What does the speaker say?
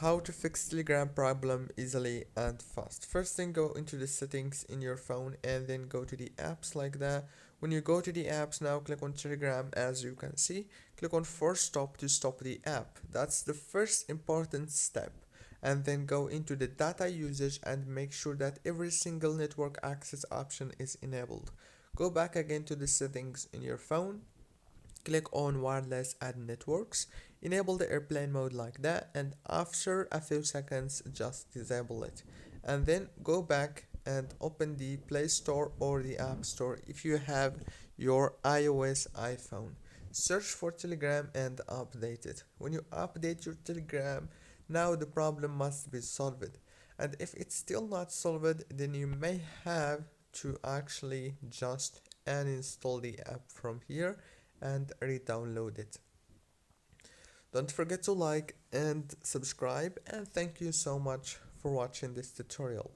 How to fix Telegram problem easily and fast. First thing, go into the settings in your phone and then go to the apps like that. When you go to the apps now, click on Telegram. As you can see, click on force stop to stop the app. That's the first important step. And then go into the data usage and make sure that every single network access option is enabled. Go back again to the settings in your phone, click on wireless and networks, enable the airplane mode like that, and after a few seconds just disable it, and then go back and open the Play Store or the App Store if you have your iOS iPhone. Search for Telegram and update it. When you update your Telegram, now the problem must be solved, and if it's still not solved, then you may have to actually just uninstall the app from here and re-download it. Don't forget to like and subscribe, and thank you so much for watching this tutorial.